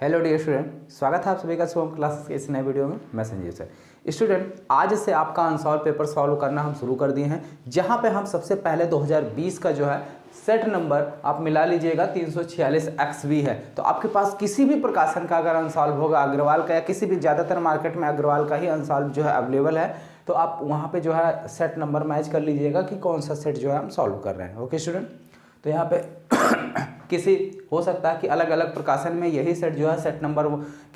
Hello dear student, स्वागत है आप सभी का शुभम क्लासेस के इस नए वीडियो में। मैं संजीव सर। स्टूडेंट, आज से आपका अनसॉल्व पेपर सॉल्व करना हम शुरू कर दिए हैं, जहां पे हम सबसे पहले 2020 का जो है सेट नंबर आप मिला लीजिएगा 346 XV है। तो आपके पास किसी भी प्रकाशन का अगर अनसॉल्व होगा, अग्रवाल का या किसी भी, ज़्यादातर मार्केट में अग्रवाल का ही अनसॉल्व जो है अवेलेबल है, तो आप वहाँ पे जो है सेट नंबर मैच कर लीजिएगा कि कौन सा सेट जो है हम सॉल्व कर रहे हैं। ओके स्टूडेंट, तो यहाँ पे किसी हो सकता है कि अलग अलग प्रकाशन में यही सेट जो है सेट नंबर,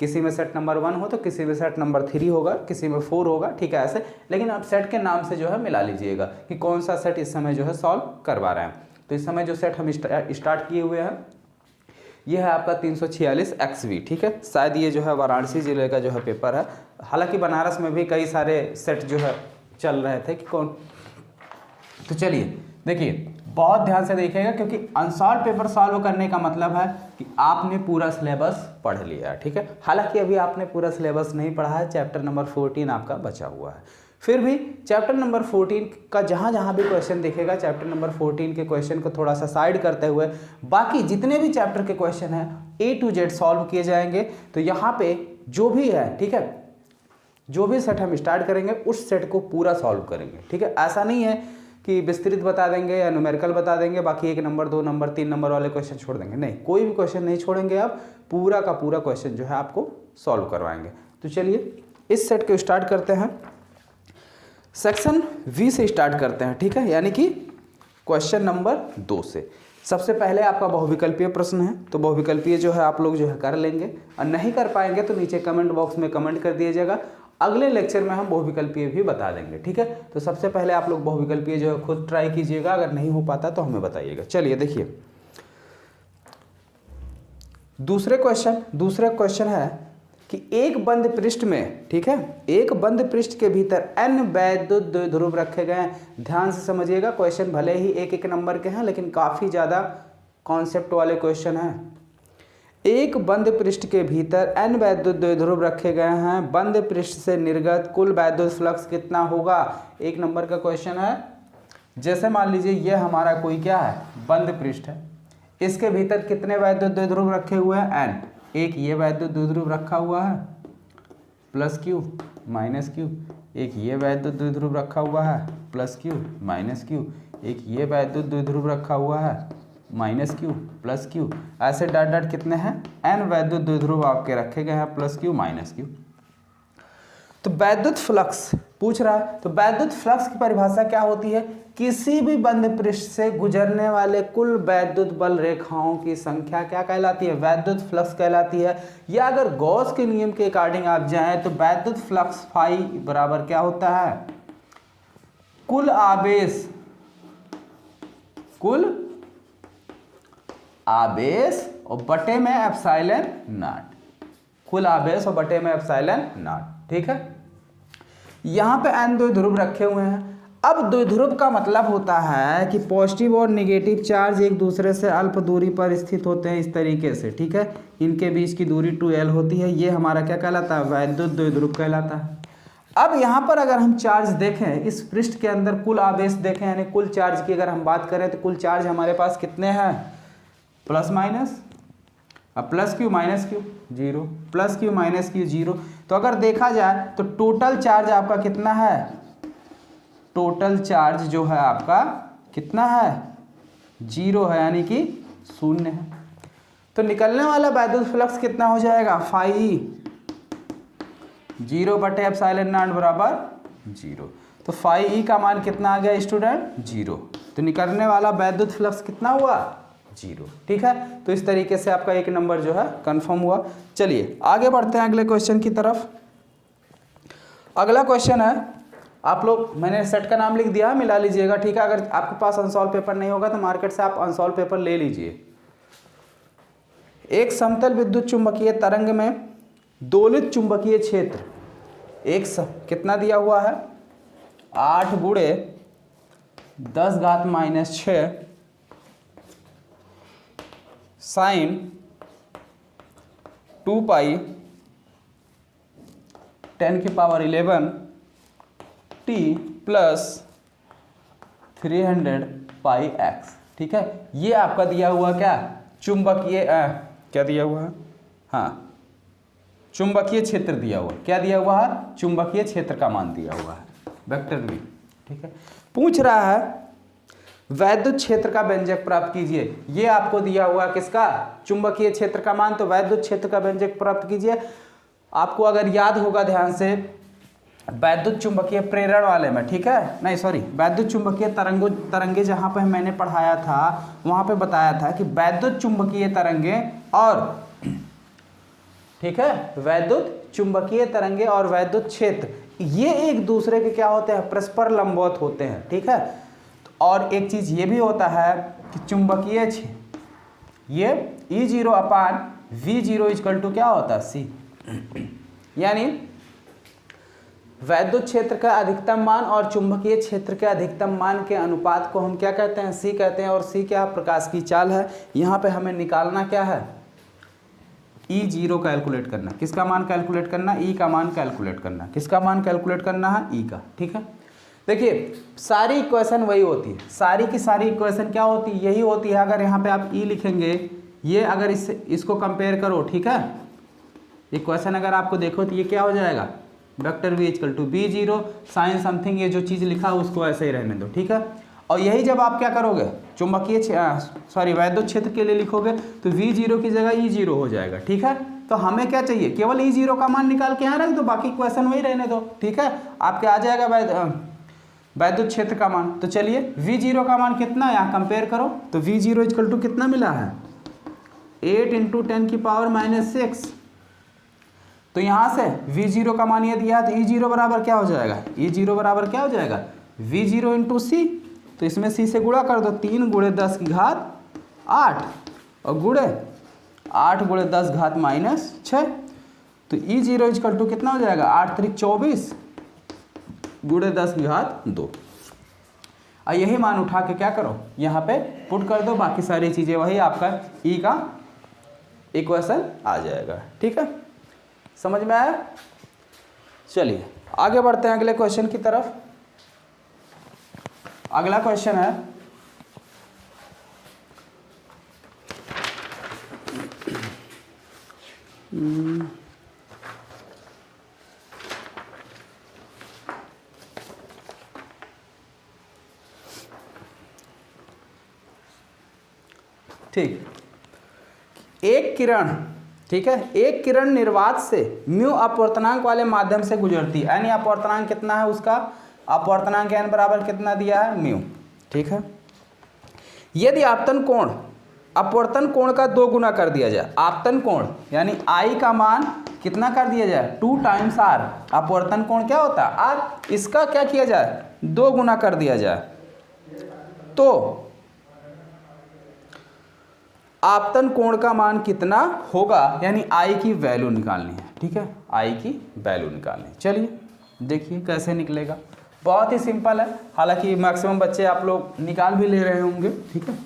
किसी में सेट नंबर 1 हो तो किसी में सेट नंबर 3 होगा, किसी में 4 होगा, ठीक है ऐसे। लेकिन आप सेट के नाम से जो है मिला लीजिएगा कि कौन सा सेट इस समय जो है सॉल्व करवा रहे हैं। तो इस समय जो सेट हम स्टार्ट किए हुए हैं ये है आपका 346 XV, ठीक है। शायद ये जो है वाराणसी जिले का जो है पेपर है। हालांकि बनारस में भी कई सारे सेट जो है चल रहे थे कि कौन। तो चलिए देखिए, बहुत ध्यान से देखिएगा, क्योंकि अनसॉल्व पेपर सॉल्व करने का मतलब है कि आपने पूरा सिलेबस पढ़ लिया है, ठीक है। हालांकि अभी आपने पूरा सिलेबस नहीं पढ़ा है, चैप्टर नंबर 14 आपका बचा हुआ है। फिर भी चैप्टर नंबर 14 का जहाँ जहाँ भी क्वेश्चन दिखेगा, चैप्टर नंबर 14 के क्वेश्चन को थोड़ा सा साइड करते हुए बाकी जितने भी चैप्टर के क्वेश्चन हैं A to Z सॉल्व किए जाएंगे। तो यहाँ पे जो भी है, ठीक है, जो भी सेट हम स्टार्ट करेंगे उस सेट को पूरा सॉल्व करेंगे, ठीक है। ऐसा नहीं है कि विस्तृत बता देंगे या न्यूमेरिकल बता देंगे, बाकी 1 नंबर 2 नंबर 3 नंबर वाले क्वेश्चन छोड़ देंगे। नहीं, कोई भी क्वेश्चन नहीं छोड़ेंगे, आप पूरा का पूरा क्वेश्चन जो है आपको सॉल्व करवाएंगे। तो चलिए इस सेट को स्टार्ट करते हैं, सेक्शन V से स्टार्ट करते हैं, ठीक है, यानी कि क्वेश्चन नंबर 2 से। सबसे पहले आपका बहुविकल्पीय प्रश्न है, तो बहुविकल्पीय जो है आप लोग जो है कर लेंगे, और नहीं कर पाएंगे तो नीचे कमेंट बॉक्स में कमेंट कर दीजिएगा। अगले लेक्चर में हम बहुविकल्पीय भी बता देंगे, ठीक है। तो सबसे पहले आप लोग बहुविकल्पीय जो है खुद ट्राई कीजिएगा, अगर नहीं हो पाता तो हमें बताइएगा। चलिए देखिए, दूसरे क्वेश्चन है कि एक बंद पृष्ठ में, ठीक है, एक बंद पृष्ठ के भीतर n वैद्युत द्विध्रुव रखे गए हैं। ध्यान से समझिएगा, क्वेश्चन भले ही एक नंबर के हैं लेकिन काफ़ी ज़्यादा कॉन्सेप्ट वाले क्वेश्चन हैं। एक बंद पृष्ठ के भीतर n वैद्युत द्विध्रुव रखे गए हैं, बंद पृष्ठ से निर्गत कुल वैद्युत फ्लक्स कितना होगा। 1 नंबर का क्वेश्चन है। जैसे मान लीजिए ये हमारा कोई क्या है, बंद पृष्ठ है, इसके भीतर कितने वैद्युत द्विध्रुव रखे हुए हैं, n। एक ये वैद्युत द्विध्रुव रखा हुआ है प्लस Q माइनस Q, एक ये वैद्युत द्विध्रुव रखा हुआ है प्लस Q माइनस Q, एक ये वैद्युत द्विध्रुव रखा हुआ है माइनस Q प्लस Q, ऐसे डॉट डॉट कितने हैं, n वैद्युत द्विध्रुव आपके रखे गए हैं प्लस Q माइनस Q। तो वैद्युत फ्लक्स पूछ रहा है, तो वैद्युत फ्लक्स की परिभाषा क्या होती है, किसी भी बंद पृष्ठ से गुजरने वाले कुल वैद्युत बल रेखाओं की संख्या क्या कहलाती है, वैद्युत फ्लक्स कहलाती है। या अगर गॉस के नियम के अकॉर्डिंग आप जाएं तो वैद्युत फ्लक्स फाई बराबर क्या होता है, कुल आवेश और बटे में एप्सिलॉन नॉट, कुल आवेश और बटे में एप्सिलॉन नॉट, ठीक है। यहाँ पे n द्विध्रुव रखे हुए हैं। अब द्विध्रुव का मतलब होता है कि पॉजिटिव और नेगेटिव चार्ज एक दूसरे से अल्प दूरी पर स्थित होते हैं, इस तरीके से, ठीक है। इनके बीच की दूरी 2l होती है। ये हमारा क्या कहलाता है, वैद्युत द्विध्रुव कहलाता है। अब यहाँ पर अगर हम चार्ज देखें, इस पृष्ठ के अंदर कुल आवेश देखें, यानी कुल चार्ज की अगर हम बात करें तो कुल चार्ज हमारे पास कितने हैं, प्लस माइनस, अब plus Q minus Q 0, plus Q minus Q 0। तो अगर देखा जाए तो टोटल चार्ज आपका कितना है, टोटल चार्ज जो है आपका कितना है, 0 है, यानी कि 0 है। तो निकलने वाला वैद्युत फ्लक्स कितना हो जाएगा, फाई 0 बटे एप्सिलॉन नॉट बराबर 0। तो फाई ई का मान कितना आ गया स्टूडेंट, 0। तो निकलने वाला वैद्युत फ्लक्स कितना हुआ, 0, ठीक है। तो इस तरीके से आपका 1 नंबर जो है कंफर्म हुआ। चलिए आगे बढ़ते हैं अगले क्वेश्चन की तरफ। अगला क्वेश्चन है, आप लोग, मैंने सेट का नाम लिख दिया है, मिला लीजिएगा, ठीक है। अगर आपके पास अनसॉल्व पेपर नहीं होगा तो मार्केट से आप अनसॉल्व पेपर ले लीजिए। एक समतल विद्युत चुंबकीय तरंग में दोलित चुंबकीय क्षेत्र कितना दिया हुआ है, 8 गुणे 10⁻⁻6 साइन 2 पाई 10⁻11 t प्लस 300 पाई x, ठीक है। ये आपका दिया हुआ क्या, चुंबकीय क्या दिया हुआ है, हाँ, चुंबकीय क्षेत्र दिया हुआ, क्या दिया हुआ है, चुंबकीय क्षेत्र का मान दिया हुआ है, वेक्टर v। ठीक है, पूछ रहा है वैद्युत क्षेत्र का व्यंजक प्राप्त कीजिए। ये आपको दिया हुआ किसका, चुंबकीय क्षेत्र का मान, तो वैद्युत क्षेत्र का व्यंजक प्राप्त कीजिए। आपको अगर याद होगा ध्यान से, वैद्युत चुंबकीय प्रेरण वाले में, ठीक है, नहीं सॉरी, वैद्युत चुंबकीय तरंगे जहां पे मैंने पढ़ाया था वहां पे बताया था कि वैद्युत चुंबकीय तरंगे और, ठीक है, वैद्युत चुंबकीय तरंगे और वैद्युत क्षेत्र ये एक दूसरे के क्या होते हैं, परस्पर लंबवत होते हैं। ठीक है, और एक चीज ये भी होता है कि चुंबकीय ये E0 upon V0 equal to क्या होता है, C। यानी वैद्युत क्षेत्र का अधिकतम मान और चुंबकीय क्षेत्र के अधिकतम मान के अनुपात को हम क्या कहते हैं, C कहते हैं। और C क्या, प्रकाश की चाल है। यहाँ पे हमें निकालना क्या है, E0 कैलकुलेट करना। किसका मान कैलकुलेट करना, E का मान कैलकुलेट करना। किसका मान कैलकुलेट करना है, E का। ठीक है, देखिए सारी इक्वेशन वही होती है, सारी की सारी इक्वेशन क्या होती है, यही होती है। अगर यहाँ पे आप E लिखेंगे, ये अगर इसको कंपेयर करो, ठीक है, इक्वेशन अगर आपको देखो तो ये क्या हो जाएगा, vector v equal to B0 sine something, ये जो चीज़ लिखा है उसको ऐसे ही रहने दो। ठीक है, और यही जब आप क्या करोगे, चुंबकीय सॉरी वैद्युत क्षेत्र के लिए लिखोगे तो V0 की जगह E0 हो जाएगा। ठीक है, तो हमें क्या चाहिए, केवल E0 का मान निकाल के यहाँ रख दो, बाकी इक्वेशन वही रहने दो। ठीक है, आपके आ जाएगा वैद्युत क्षेत्र का मान। तो चलिए V0 का मान कितना है, यहाँ कंपेयर करो तो V0 इक्वल टू कितना मिला है, 8 × 10⁻⁻⁶। तो यहाँ से V0 का मान ये दिया है तो E0 बराबर क्या हो जाएगा, E0 बराबर क्या हो जाएगा, V0 × C। तो इसमें C से गुणा कर दो, 3 × 10⁸ और गुणे 8 × 10⁻⁻6। तो E0 इक्वल टू कितना हो जाएगा, 8 × 3 = 24 गुणे 10⁻²। और यही मान उठा के क्या करो, यहाँ पे पुट कर दो, बाकी सारी चीज़ें वही, आपका E का इक्वेशन आ जाएगा। ठीक है, समझ में आया। चलिए आगे बढ़ते हैं अगले क्वेश्चन की तरफ। अगला क्वेश्चन है ठीक, एक किरण, ठीक है, एक किरण निर्वात से म्यू अपवर्तनांक वाले माध्यम से गुजरती है, यानी अपवर्तनांक कितना है उसका, अपवर्तनांक n बराबर कितना दिया है, म्यू। ठीक है, यदि आपतन कोण अपवर्तन कोण का 2 गुना कर दिया जाए, आपतन कोण यानी I का मान कितना कर दिया जाए, 2 × R। अपवर्तन कोण क्या होता है, R, इसका क्या किया जाए, 2 गुना कर दिया जाए, तो आपतन कोण का मान कितना होगा, यानी I की वैल्यू निकालनी है। ठीक है, I की वैल्यू निकालनी है। चलिए देखिए कैसे निकलेगा, बहुत ही सिंपल है। हालांकि मैक्सिमम बच्चे आप लोग निकाल भी ले रहे होंगे। ठीक है,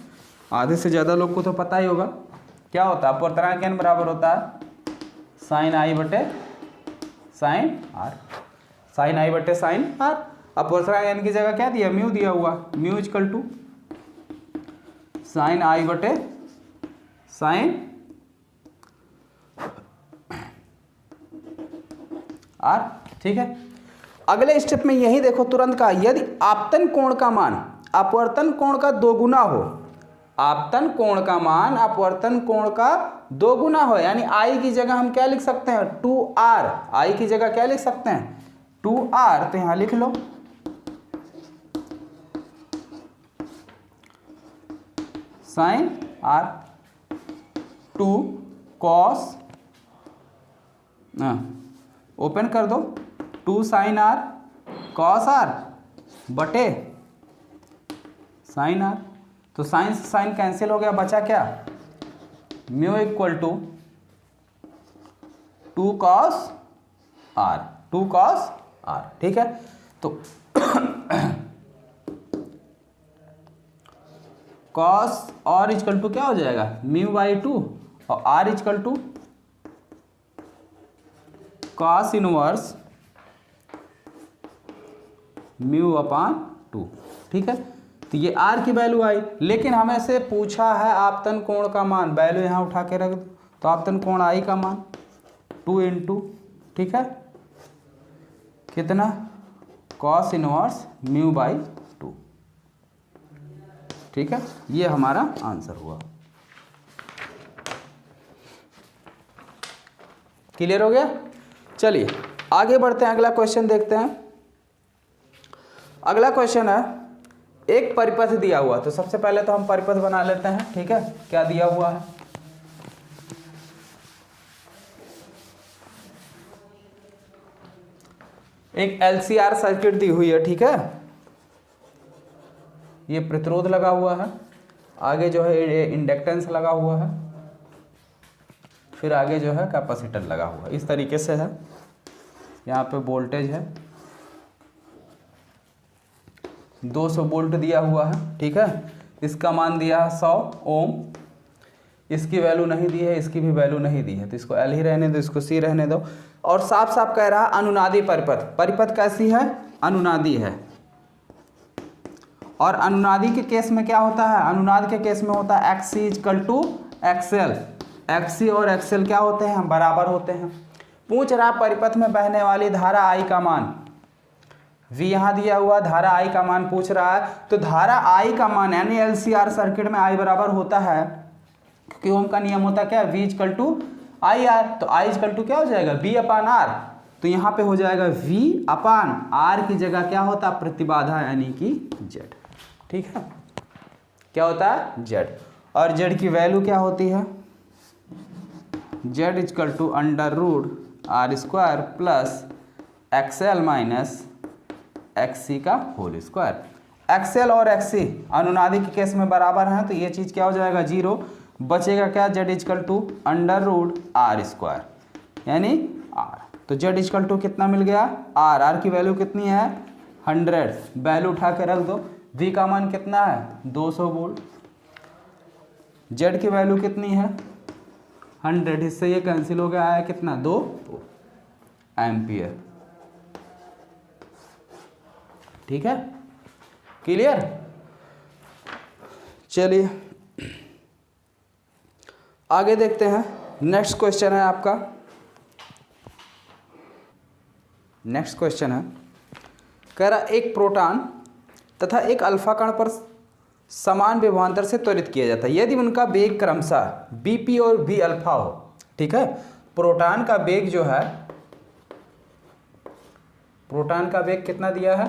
आधे से ज़्यादा लोग को तो पता ही होगा क्या होता है, अपवर्तनांक n बराबर होता है साइन I बटे साइन R, साइन I बटे साइन R। अपवर्तनांक n की जगह क्या दिया, म्यू दिया हुआ, mu equal to sine I बटे साइन R। ठीक है, अगले स्टेप में यही देखो तुरंत का, यदि आपतन कोण का मान अपवर्तन कोण का 2 गुना हो, आपतन कोण का मान अपवर्तन कोण का 2 गुना हो, यानी I की जगह हम क्या लिख सकते हैं, 2R। I की जगह क्या लिख सकते हैं, 2R। तो यहां लिख लो साइन R, 2 cos, ओपन कर दो, 2 साइन R cos R बटे साइन R। तो साइन से साइन कैंसिल हो गया, बचा क्या, mu equal to 2 cos R, 2 cos R। ठीक है, तो cos R इक्वल टू क्या हो जाएगा, μ/2 और R equal to cos inverse μ/2। ठीक है, तो ये R की वैल्यू आई, लेकिन हमें से पूछा है आपतन कोण का मान, वैल्यू यहाँ उठा के रख दो, तो आपतन कोण I का मान 2 इंटू, ठीक है, कितना कॉस इनवर्स म्यू बाई 2, ठीक है, ये हमारा आंसर हुआ। क्लियर हो गया? चलिए आगे बढ़ते हैं, अगला क्वेश्चन देखते हैं। अगला क्वेश्चन है, एक परिपथ दिया हुआ, तो सबसे पहले तो हम परिपथ बना लेते हैं, ठीक है। क्या दिया हुआ है, एक LCR सर्किट दी हुई है, ठीक है, ये प्रतिरोध लगा हुआ है, आगे जो है ये इंडक्टेंस लगा हुआ है, फिर आगे जो है कैपेसिटर लगा हुआ है, इस तरीके से है। यहाँ पे वोल्टेज है 200 वोल्ट दिया हुआ है, ठीक है, इसका मान दिया है 100 ओम, इसकी वैल्यू नहीं दी है, इसकी भी वैल्यू नहीं दी है, तो इसको L ही रहने दो, इसको C रहने दो। और साफ साफ कह रहा है अनुनादी परिपथ, परिपथ कैसी है, अनुनादी है। और अनुनादी के केस में क्या होता है, अनुनाद के केस में होता है XC equal to XL, XC और XL क्या होते हैं, बराबर होते हैं। पूछ रहा परिपथ में बहने वाली धारा I का मान, V यहाँ दिया हुआ, धारा I का मान पूछ रहा है, तो धारा I का मान यानी LCR सर्किट में I बराबर होता है, क्योंकि ओम का नियम होता है क्या, V equal to I R, तो I इक्वल टू क्या हो जाएगा, V अपान R, तो यहाँ पे हो जाएगा V अपान R की जगह क्या होता है, प्रतिबाधा यानी कि Z, ठीक है, क्या होता है Z, और Z की वैल्यू क्या होती है, Z equal to under root R square plus XL minus XC का होल स्क्वायर। XL और XC अनुनादी के केस में बराबर हैं, तो ये चीज़ क्या हो जाएगा, 0, बचेगा क्या, Z equal to under root R square यानी R, तो Z इक्वल टू कितना मिल गया, R की वैल्यू कितनी है 100, वैल्यू उठा के रख दो। V का मान कितना है 200 वोल्ट, Z की वैल्यू कितनी है 100, इससे ये कैंसिल हो गया, आया कितना 2 एम्पियर, ठीक है, क्लियर। चलिए आगे देखते हैं, नेक्स्ट क्वेश्चन है आपका, नेक्स्ट क्वेश्चन है, कह रहा एक प्रोटॉन तथा एक अल्फा कण पर समान विभवांतर से त्वरित किया जाता है यदि उनका वेग क्रमशः Bp और V अल्फा हो, ठीक है। प्रोटॉन का वेग जो है, प्रोटॉन का वेग कितना दिया है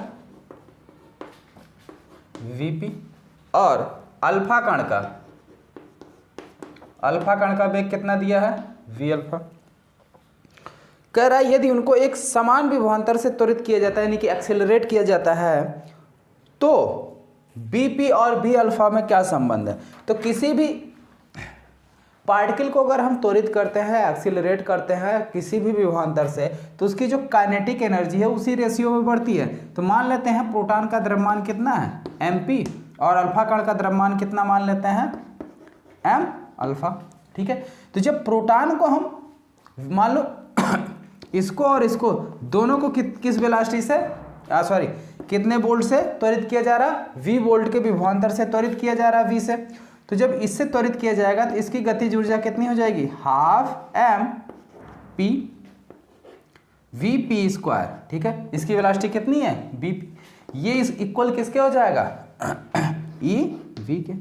Vp, और अल्फा कण का वेग कितना दिया है V अल्फा। कह रहा है यदि उनको एक समान विभवांतर से त्वरित किया जाता है यानी कि एक्सेलरेट किया जाता है, तो Bp और V अल्फा में क्या संबंध है। तो किसी भी पार्टिकल को अगर हम त्वरित करते हैं, एक्सेलरेट करते हैं किसी भी विभवांतर से, तो उसकी जो काइनेटिक एनर्जी है उसी रेशियो में बढ़ती है। तो मान लेते हैं प्रोटॉन का द्रव्यमान कितना है mp, और अल्फा कण का द्रव्यमान कितना मान लेते हैं m अल्फा, ठीक है। तो जब प्रोटॉन को हम मान लो इसको और इसको दोनों को किस वेलोसिटी से कितने वोल्ट से त्वरित किया जा रहा, v वोल्ट के विभवांतर से त्वरित किया जा रहा है v से, तो जब इससे त्वरित किया जाएगा तो इसकी गतिज ऊर्जा कितनी हो जाएगी, half m p v p square, ठीक है। इसकी वेलोसिटी कितनी है v, ये इस इक्वल किसके हो जाएगा e v के,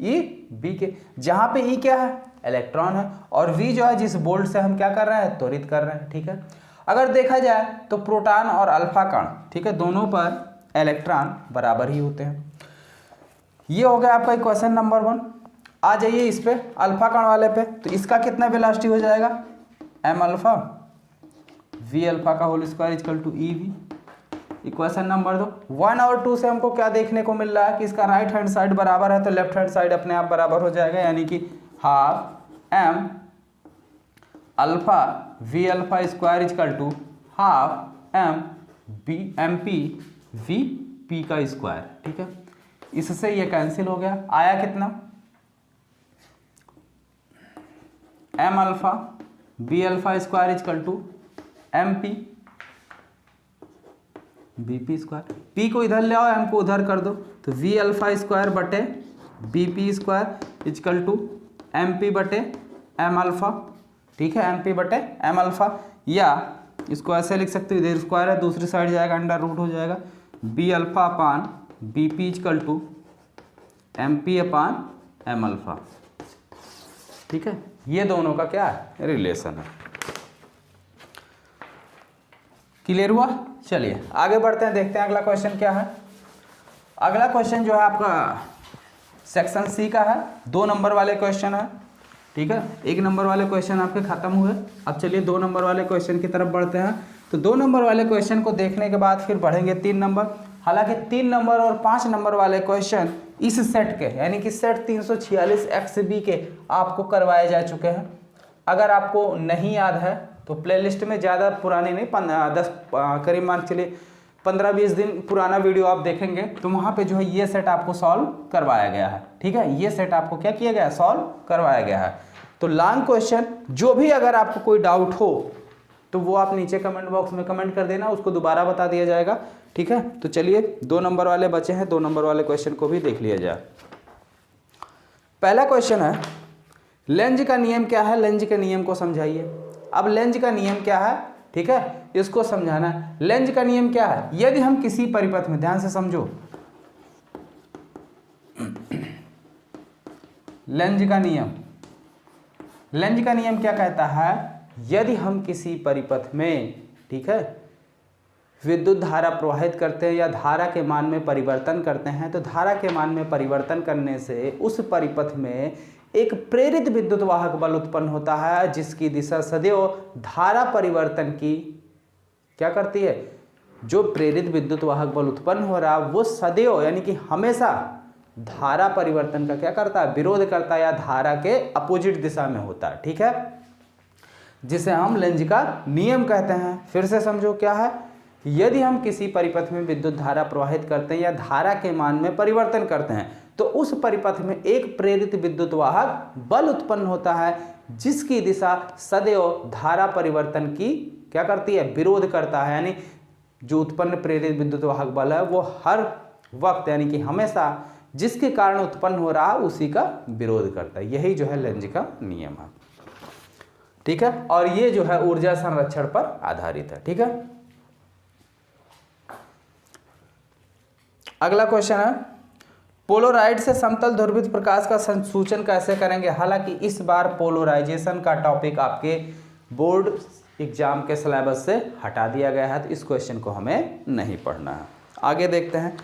e v के, जहां पे e क्या है इलेक्ट्रॉन है, और v जो है जिस वोल्ट से हम क्या कर रहे हैं त्वरित कर रहे हैं, ठीक है। अगर देखा जाए तो प्रोटॉन और अल्फा कण, ठीक है, दोनों पर इलेक्ट्रॉन बराबर ही होते हैं। ये हो गया आपका क्वेश्चन नंबर 1। आ जाइए इस पे अल्फा कण वाले पे, तो इसका कितना वेलोसिटी हो जाएगा m अल्फा v अल्फा का whole square equal to e v। Equation number 2, 1 और 2 से हमको क्या देखने को मिल रहा है कि इसका राइट हैंड साइड बराबर है, तो लेफ्ट हैंड साइड अपने आप बराबर हो जाएगा, यानी कि half m alpha v alpha square equal to half m b m p v p का स्क्वायर, ठीक है। इससे ये कैंसिल हो गया, आया कितना m alpha b alpha square equal to m p b p square, p को इधर ले आओ m को उधर कर दो, तो v अल्फा स्क्वायर बटे b p square equal to m p बटे m अल्फा ठीक है, MP बटे M अल्फा, या इसको ऐसे लिख सकते हो, इधर स्क्वायर है, दूसरी साइड जाएगा अंडर रूट हो जाएगा, B alpha upon BP equal to MP upon M alpha. ठीक है, ये दोनों का क्या है, रिलेशन है। क्लियर हुआ? चलिए आगे बढ़ते हैं, देखते हैं अगला क्वेश्चन क्या है। अगला क्वेश्चन जो है आपका सेक्शन सी का है, 2 नंबर वाले क्वेश्चन है। ठीक है, 1 नंबर वाले क्वेश्चन आपके खत्म हुए, अब चलिए 2 नंबर वाले क्वेश्चन की तरफ बढ़ते हैं। तो 2 नंबर वाले क्वेश्चन को देखने के बाद फिर बढ़ेंगे 3 नंबर। हालांकि 3 नंबर और 5 नंबर वाले क्वेश्चन इस सेट के यानी कि सेट 346 XB के आपको करवाए जा चुके हैं। अगर आपको नहीं याद है तो प्लेलिस्ट में ज़्यादा पुराने नहीं, 10 करीब मान चलिए 15-20 दिन पुराना वीडियो आप देखेंगे तो वहाँ पे जो है ये सेट आपको सॉल्व करवाया गया है। ठीक है, ये सेट आपको क्या किया गया है, सॉल्व करवाया गया है। तो लॉन्ग क्वेश्चन जो भी अगर आपको कोई डाउट हो तो वो आप नीचे कमेंट बॉक्स में कमेंट कर देना, उसको दोबारा बता दिया जाएगा। ठीक है, तो चलिए 2 नंबर वाले बचे हैं, 2 नंबर वाले क्वेश्चन को भी देख लिया जाए। पहला क्वेश्चन है, लेंज का नियम क्या है, लेंज के नियम को समझाइए। अब लेंज का नियम क्या है, ठीक है, इसको समझाना है। लेंज का नियम क्या है, यदि हम किसी परिपथ में, ध्यान से समझो, लेंज का नियम, लेंज का नियम क्या कहता है, यदि हम किसी परिपथ में, ठीक है, विद्युत धारा प्रवाहित करते हैं या धारा के मान में परिवर्तन करते हैं, तो धारा के मान में परिवर्तन करने से उस परिपथ में एक प्रेरित विद्युत वाहक बल उत्पन्न होता है, जिसकी दिशा सदैव धारा परिवर्तन की क्या करती है, जो प्रेरित विद्युत वाहक बल उत्पन्न हो रहा है वो सदैव यानी कि हमेशा धारा परिवर्तन का क्या करता है, विरोध करता है, या धारा के अपोजिट दिशा में होता है। ठीक है, जिसे हम लेंज का नियम कहते हैं। फिर से समझो क्या है, यदि हम किसी परिपथ में विद्युत धारा प्रवाहित करते हैं या धारा के मान में परिवर्तन करते हैं तो उस परिपथ में एक प्रेरित विद्युत वाहक बल उत्पन्न होता है, जिसकी दिशा सदैव धारा परिवर्तन की क्या करती है, विरोध करता है। यानी जो उत्पन्न प्रेरित विद्युत वाहक बल है वो हर वक्त यानी कि हमेशा जिसके कारण उत्पन्न हो रहा है उसी का विरोध करता है। यही जो है लेंज का नियम है। ठीक है, और ये जो है ऊर्जा संरक्षण पर आधारित है। ठीक है, अगला क्वेश्चन है, पोलोराइड से समतल ध्रुवित प्रकाश का संसूचन कैसे करेंगे। हालांकि इस बार पोलराइजेशन का टॉपिक आपके बोर्ड एग्जाम के सिलेबस से हटा दिया गया है, तो इस क्वेश्चन को हमें नहीं पढ़ना है। आगे देखते हैं,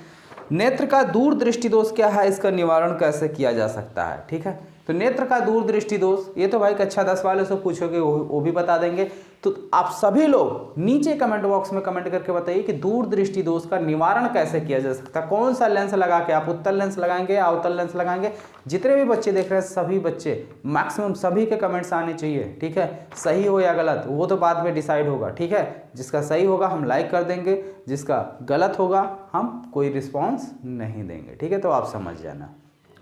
नेत्र का दूरदृष्टि दोष क्या है, इसका निवारण कैसे किया जा सकता है। ठीक है, तो नेत्र का दूरदृष्टि दोष, ये तो भाई कक्षा 10 वाले से पूछोगे वो भी बता देंगे। तो आप सभी लोग नीचे कमेंट बॉक्स में कमेंट करके बताइए कि दूरदृष्टि दोष का निवारण कैसे किया जा सकता है। कौन सा लेंस लगा के, आप उत्तल लेंस लगाएंगे या अवतल लेंस लगाएंगे। जितने भी बच्चे देख रहे हैं सभी बच्चे, मैक्सिमम सभी के कमेंट्स आने चाहिए। ठीक है, सही हो या गलत वो तो बाद में डिसाइड होगा। ठीक है, जिसका सही होगा हम लाइक कर देंगे, जिसका गलत होगा हम कोई रिस्पॉन्स नहीं देंगे। ठीक है, तो आप समझ जाना।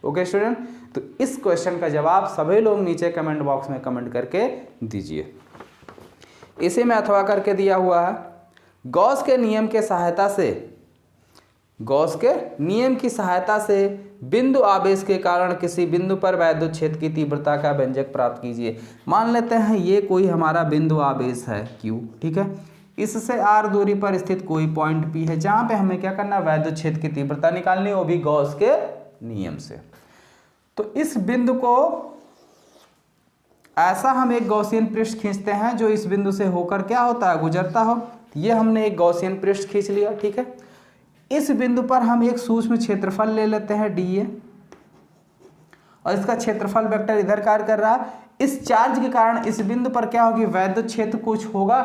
ओके स्टूडेंट, तो इस क्वेश्चन का जवाब सभी लोग नीचे कमेंट बॉक्स में कमेंट करके दीजिए। इसे मैं अथवा करके दिया हुआ है, गॉस के नियम के सहायता से, गॉस के नियम की सहायता से बिंदु आवेश के कारण किसी बिंदु पर वैद्युत क्षेत्र की तीव्रता का व्यंजक प्राप्त कीजिए। मान लेते हैं ये कोई हमारा बिंदु आवेश है Q। ठीक है, इससे r दूरी पर स्थित कोई पॉइंट P है, जहां पे हमें क्या करना है, वैद्युत क्षेत्र की तीव्रता निकालनी, वो भी गॉस के नियम से। तो इस बिंदु को ऐसा हम एक गॉसियन पृष्ठ खींचते हैं जो इस बिंदु से होकर क्या होता है, गुजरता हो। ये हमने एक गॉसियन पृष्ठ खींच लिया। ठीक है, इस बिंदु पर हम एक सूक्ष्म क्षेत्रफल ले लेते हैं dA, और इसका क्षेत्रफल वेक्टर इधर कार्य कर रहा है। इस चार्ज के कारण इस बिंदु पर क्या होगी, वैद्युत क्षेत्र कुछ होगा,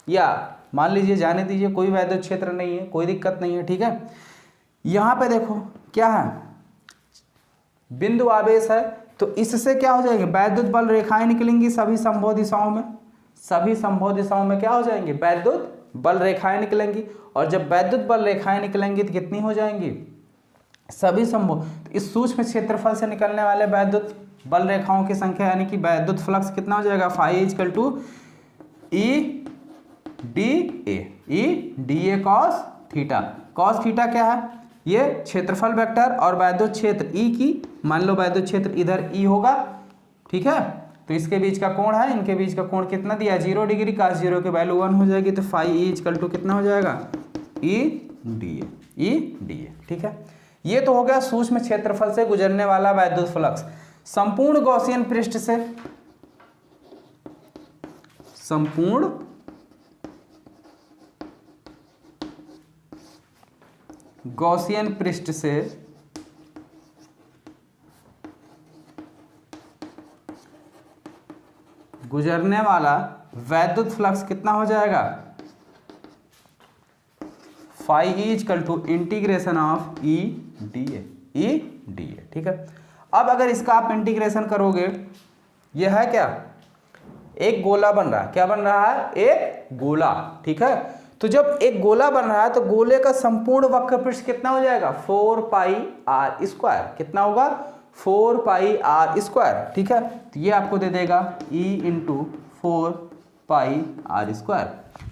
या मान लीजिए जाने दीजिए कोई वैद्युत क्षेत्र नहीं है, कोई दिक्कत नहीं है। ठीक है, यहां पे देखो क्या है, बिंदु आवेश है, तो इससे क्या हो जाएंगे, वैद्युत बल रेखाएं निकलेंगी सभी संभव दिशाओं में। सभी संभव दिशाओं में क्या हो जाएंगे, वैद्युत बल रेखाएं निकलेंगी। और जब वैद्युत बल रेखाएं निकलेंगी तो कितनी हो जाएंगी, सभी संभव। तो इस सूक्ष्म क्षेत्रफल से निकलने वाले वैद्युत बल रेखाओं की संख्या यानी कि वैद्युत फ्लक्स कितना हो जाएगा, E cos theta. cos theta क्या है, ये क्षेत्रफल वेक्टर और वैद्युत क्षेत्र E की, मान लो वैद्युत क्षेत्र इधर E होगा। ठीक है, तो इसके बीच का कोण है, इनके बीच का कोण कितना दिया 0 डिग्री, cos 0 की वैल्यू 1 हो जाएगी, तो फाई ई इक्वल टू कितना हो जाएगा ई डी ए। ठीक है, ये तो हो गया सूक्ष्म क्षेत्रफल से गुजरने वाला वैद्युत फ्लक्स। संपूर्ण गॉसियन पृष्ठ से, संपूर्ण गॉसियन पृष्ठ से गुजरने वाला वैद्युत फ्लक्स कितना हो जाएगा phi E equal to integration of E d A. ठीक है, अब अगर इसका आप इंटीग्रेशन करोगे, यह है क्या, एक गोला बन रहा है, क्या बन रहा है, एक गोला। ठीक है, तो जब एक गोला बन रहा है तो गोले का संपूर्ण वक्रपृष्ठ कितना हो जाएगा 4 पाई आर स्क्वायर, कितना होगा 4 पाई आर स्क्वायर। ठीक है, तो ये आपको दे देगा E into 4 pi are square,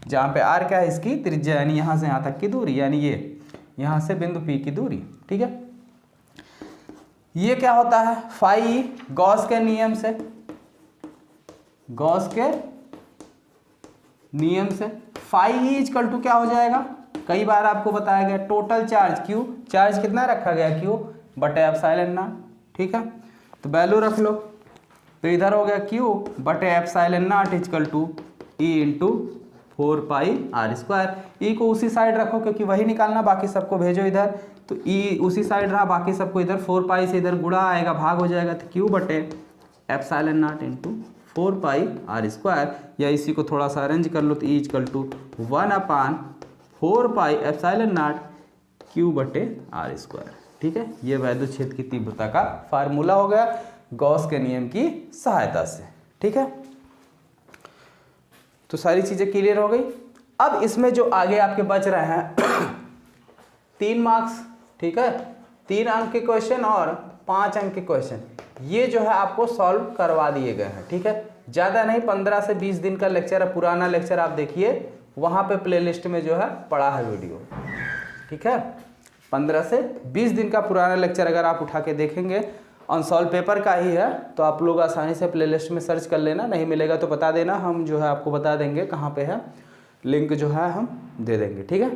जहाँ पे आर क्या है, इसकी त्रिज्या, यानी यहाँ से यहाँ तक की दूरी, यानी ये यहाँ से बिंदु P की दूरी। ठीक है, ये क्या होता है फाई गॉस के नियम से, गॉस के नियम से फाई ई इक्वल टू क्या हो जाएगा, कई बार आपको बताया गया टोटल चार्ज क्यू, चार्ज कितना रखा गया क्यू बटे एप्सिलॉन नॉट। ठीक है, तो वैल्यू रख लो, तो इधर हो गया क्यू बटे epsilon naught equal to E into 4 pi are square. E को उसी साइड रखो क्योंकि वही निकालना, बाकी सबको भेजो इधर, तो ई उसी साइड रहा, बाकी सबको इधर 4 पाई से इधर गुणा आएगा, भाग हो जाएगा, तो क्यू बटे epsilon naught into 4 pi are square, या इसी को थोड़ा सा अरेंज कर लो, तो E equal to 1/4 pi epsilon naught q बटे आर स्क्वायर। ठीक है, ये वैद्युत क्षेत्र की तीव्रता का फार्मूला हो गया गॉस के नियम की सहायता से। ठीक है, तो सारी चीजें क्लियर हो गई। अब इसमें जो आगे आपके बच रहे हैं 3 मार्क्स, ठीक है, 3 अंक के क्वेश्चन और 5 अंक के क्वेश्चन, ये जो है आपको सॉल्व करवा दिए गए हैं। ठीक है, ज़्यादा नहीं, 15 से 20 दिन का लेक्चर है, पुराना लेक्चर आप देखिए, वहाँ पे प्लेलिस्ट में जो है पड़ा है वीडियो। ठीक है, 15 से 20 दिन का पुराना लेक्चर अगर आप उठा के देखेंगे, अनसॉल्व पेपर का ही है, तो आप लोग आसानी से प्लेलिस्ट में सर्च कर लेना, नहीं मिलेगा तो बता देना, हम जो है आपको बता देंगे कहाँ पे है, लिंक जो है हम दे देंगे। ठीक है,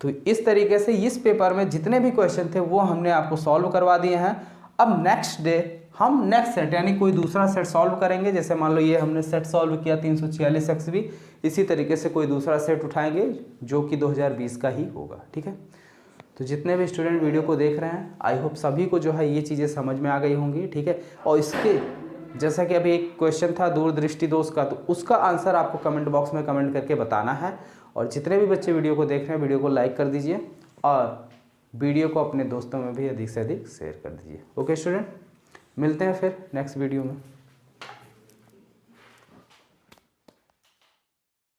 तो इस तरीके से इस पेपर में जितने भी क्वेश्चन थे वो हमने आपको सॉल्व करवा दिए हैं। अब नेक्स्ट डे हम नेक्स्ट सेट यानी कोई दूसरा सेट सॉल्व करेंगे, जैसे मान लो ये हमने सेट सॉल्व किया 346 भी, इसी तरीके से कोई दूसरा सेट उठाएंगे जो कि 2020 का ही होगा। ठीक है, तो जितने भी स्टूडेंट वीडियो को देख रहे हैं, आई होप सभी को जो है ये चीज़ें समझ में आ गई होंगी। ठीक है, और इसके जैसा कि अभी एक क्वेश्चन था दूरदृष्टि दोष का, तो उसका आंसर आपको कमेंट बॉक्स में कमेंट करके बताना है। और जितने भी बच्चे वीडियो को देख रहे हैं, वीडियो को लाइक कर दीजिए और वीडियो को अपने दोस्तों में भी अधिक से अधिक शेयर कर दीजिए। ओके स्टूडेंट, मिलते हैं फिर नेक्स्ट वीडियो में।